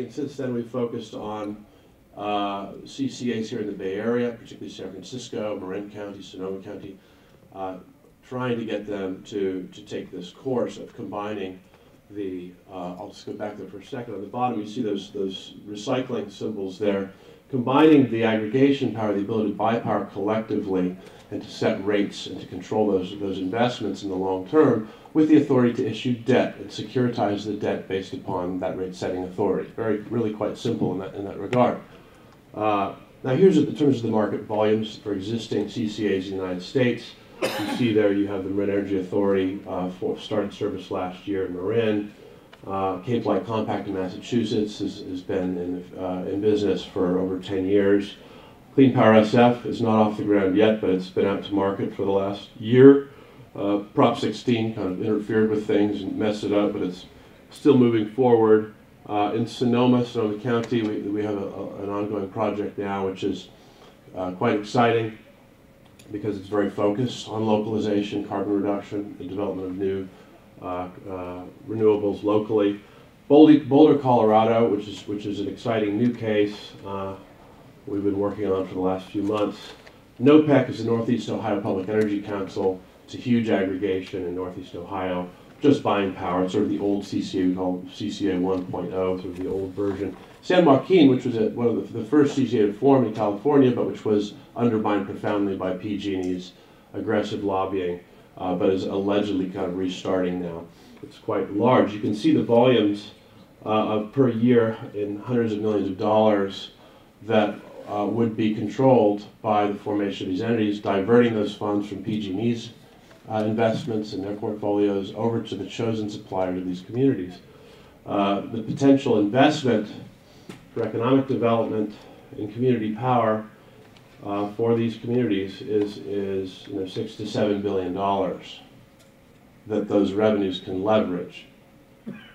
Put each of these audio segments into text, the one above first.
and since then we've focused on CCAs here in the Bay Area, particularly San Francisco, Marin County, Sonoma County, trying to get them to take this course of combining the, I'll just go back there for a second. On the bottom you see those recycling symbols there, combining the aggregation power, the ability to buy power collectively and to set rates and to control those investments in the long term, with the authority to issue debt and securitize the debt based upon that rate-setting authority. Really quite simple in that regard. Now here's in terms of the market volumes for existing CCAs in the United States. You see there you have the Marin Energy Authority started service last year in Marin. Cape Light Compact in Massachusetts has been in business for over 10 years. Clean Power SF is not off the ground yet, but it's been out to market for the last year. Prop 16 kind of interfered with things and messed it up, but it's still moving forward. In Sonoma County, we have an ongoing project now, which is quite exciting because it's very focused on localization, carbon reduction, the development of new renewables locally. Boulder, Colorado, which is an exciting new case we've been working on for the last few months. NOPEC is the Northeast Ohio Public Energy Council. It's a huge aggregation in Northeast Ohio, just buying power. It's sort of the old CCA, we call CCA 1.0, sort of the old version. San Joaquin, which was one of the first CCA to form in California, but which was undermined profoundly by PG&E's aggressive lobbying, but is allegedly kind of restarting now. It's quite large. You can see the volumes per year in hundreds of millions of dollars that would be controlled by the formation of these entities, diverting those funds from PG&E's investments in their portfolios over to the chosen supplier to these communities. The potential investment for economic development and community power for these communities is $6 to $7 billion that those revenues can leverage.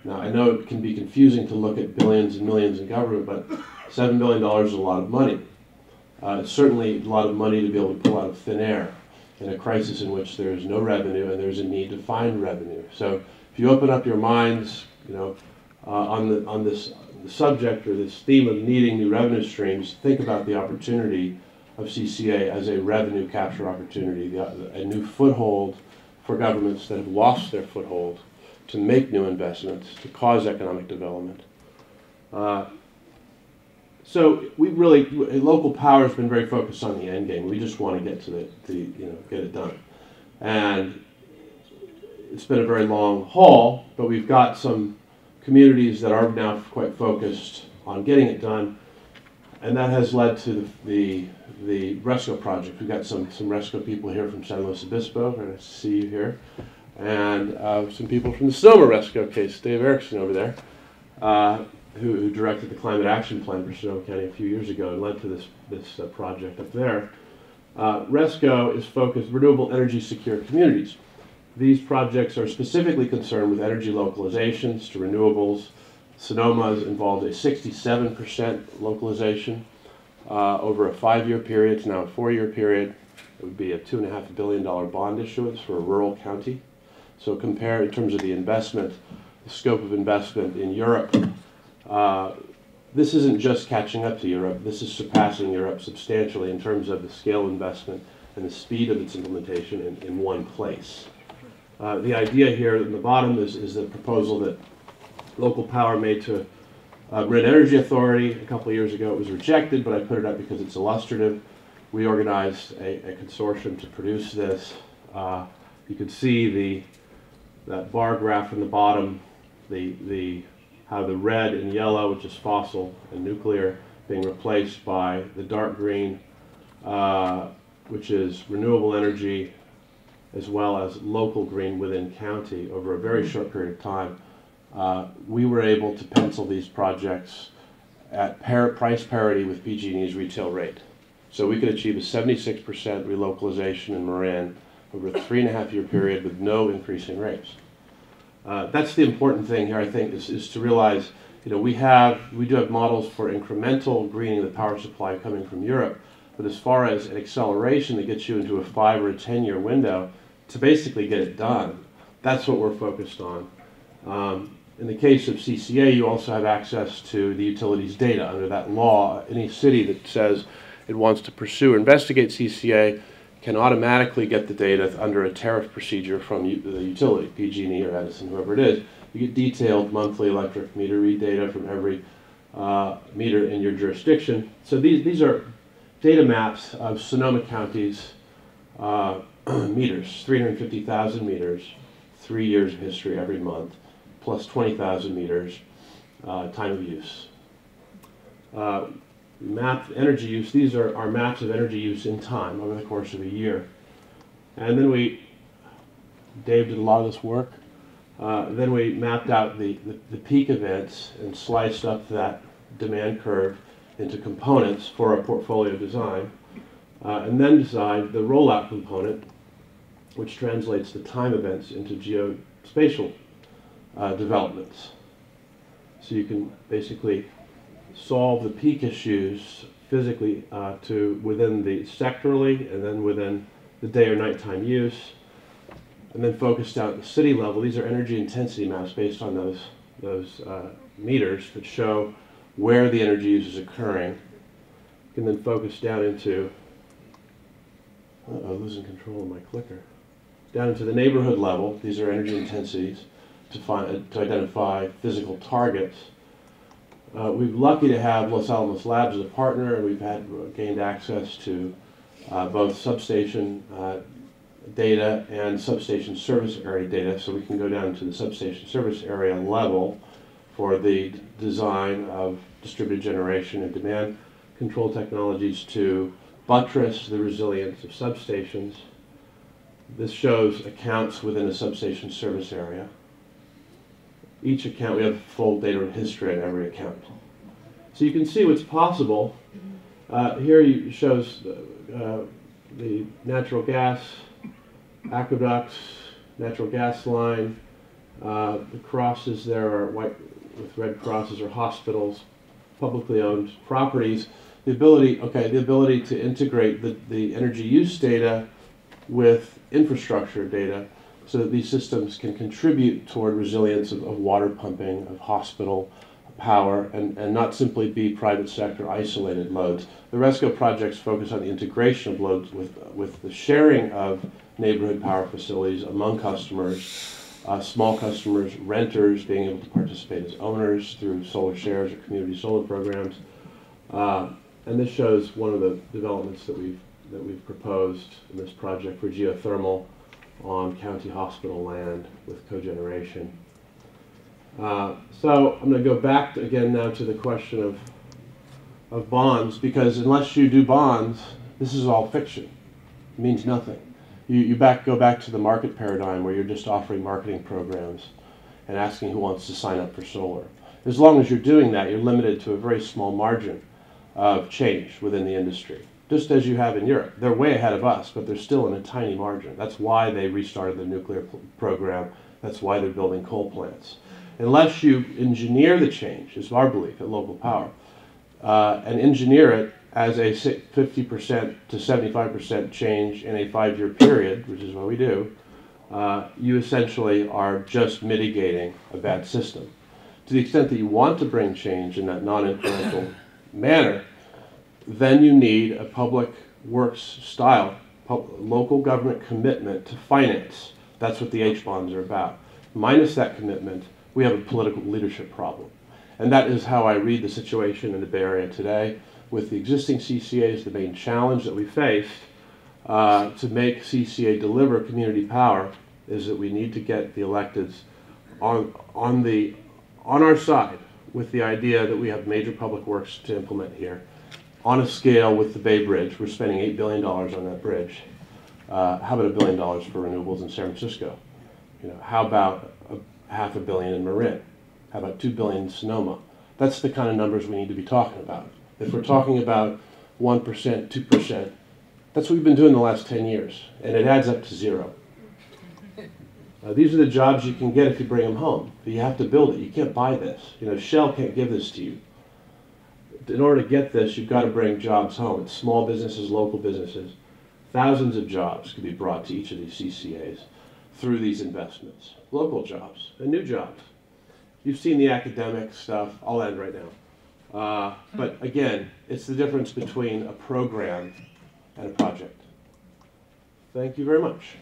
Now, I know it can be confusing to look at billions and millions in government, but $7 billion is a lot of money. It's certainly a lot of money to be able to pull out of thin air in a crisis in which there is no revenue and there's a need to find revenue. So if you open up your minds, on this subject or this theme of needing new revenue streams, think about the opportunity of CCA as a revenue capture opportunity, a new foothold for governments that have lost their foothold to make new investments, to cause economic development. So local power has been very focused on the end game. We just want to get to get it done. And it's been a very long haul, but we've got some communities that are now quite focused on getting it done. And that has led to the RESCO project. We've got some RESCO people here from San Luis Obispo. Very nice to see you here. And some people from the Sonoma RESCO case, Dave Erickson over there, who directed the Climate Action Plan for Sonoma County a few years ago and led to this project up there. RESCO is focused renewable energy secure communities. These projects are specifically concerned with energy localizations to renewables. Sonoma has involved a 67% localization over a 5-year period. It's now a 4-year period. It would be a $2.5 billion bond issuance for a rural county. So compare in terms of the investment, the scope of investment in Europe. This isn't just catching up to Europe. This is surpassing Europe substantially in terms of the scale of investment and the speed of its implementation in one place. The idea here in the bottom is the proposal that local power made to Marin Energy Authority a couple of years ago. It was rejected, but I put it up because it's illustrative. We organized a consortium to produce this. You can see that bar graph in the bottom, how the red and yellow, which is fossil and nuclear, being replaced by the dark green, which is renewable energy, as well as local green within county over a very short period of time. We were able to pencil these projects at price parity with PG&E's retail rate. So we could achieve a 76% relocalization in Marin over a 3.5-year period with no increase in rates. That's the important thing here, I think, is to realize, we do have models for incremental greening of the power supply coming from Europe, but as far as an acceleration that gets you into a 5 or a 10-year window to basically get it done, that's what we're focused on. In the case of CCA, you also have access to the utilities data. Under that law, any city that says it wants to pursue or investigate CCA can automatically get the data under a tariff procedure from the utility, PG&E or Edison, whoever it is. You get detailed monthly electric meter read data from every meter in your jurisdiction. So these are data maps of Sonoma County's meters, 350,000 meters, 3 years of history every month, plus 20,000 meters, time of use. Map energy use, these are our maps of energy use in time over the course of a year. And then Dave did a lot of this work. Then we mapped out the peak events and sliced up that demand curve into components for our portfolio design. And then designed the rollout component, which translates the time events into geospatial developments. So you can basically solve the peak issues physically to within the sectorally and then within the day or nighttime use, and then focus down at the city level. These are energy intensity maps based on those meters that show where the energy use is occurring. You can then focus down into, losing control of my clicker, down into the neighborhood level. These are energy intensities to identify physical targets. We're lucky to have Los Alamos Labs as a partner, and we've gained access to both substation data and substation service area data, so we can go down to the substation service area level for the design of distributed generation and demand control technologies to buttress the resilience of substations. This shows accounts within a substation service area. Each account, we have full data history on every account. So you can see what's possible. Here it shows the natural gas aqueducts, natural gas line. The crosses there are white with red crosses are hospitals, publicly owned properties. The ability to integrate the energy use data with infrastructure data so that these systems can contribute toward resilience of water pumping, of hospital power, and not simply be private sector isolated loads. The RESCO projects focus on the integration of loads with the sharing of neighborhood power facilities among customers, small customers, renters being able to participate as owners through solar shares or community solar programs. And this shows one of the developments that we've proposed in this project for geothermal on county hospital land with cogeneration. So I'm going to go back again now to the question of bonds, because unless you do bonds, this is all fiction. It means nothing. You go back to the market paradigm where you're just offering marketing programs and asking who wants to sign up for solar. As long as you're doing that, you're limited to a very small margin of change within the industry, just as you have in Europe. They're way ahead of us, but they're still in a tiny margin. That's why they restarted the nuclear program. That's why they're building coal plants. Unless you engineer the change, is our belief at Local Power, and engineer it as a 50% to 75% change in a 5-year period, which is what we do, you essentially are just mitigating a bad system. To the extent that you want to bring change in that non-incremental manner, then you need a public works style, local government commitment to finance. That's what the H-bonds are about. Minus that commitment, we have a political leadership problem. And that is how I read the situation in the Bay Area today. With the existing CCAs, the main challenge that we faced to make CCA deliver community power is that we need to get the electeds on our side with the idea that we have major public works to implement here. On a scale with the Bay Bridge, we're spending $8 billion on that bridge. How about $1 billion for renewables in San Francisco? How about $500 million in Marin? How about $2 billion in Sonoma? That's the kind of numbers we need to be talking about. If we're talking about 1%, 2%, that's what we've been doing the last 10 years, and it adds up to zero. These are the jobs you can get if you bring them home, but you have to build it. You can't buy this. Shell can't give this to you. In order to get this, you've got to bring jobs home. It's small businesses, local businesses. Thousands of jobs could be brought to each of these CCAs through these investments. Local jobs and new jobs. you've seen the academic stuff. I'll end right now. But again, it's the difference between a program and a project. Thank you very much.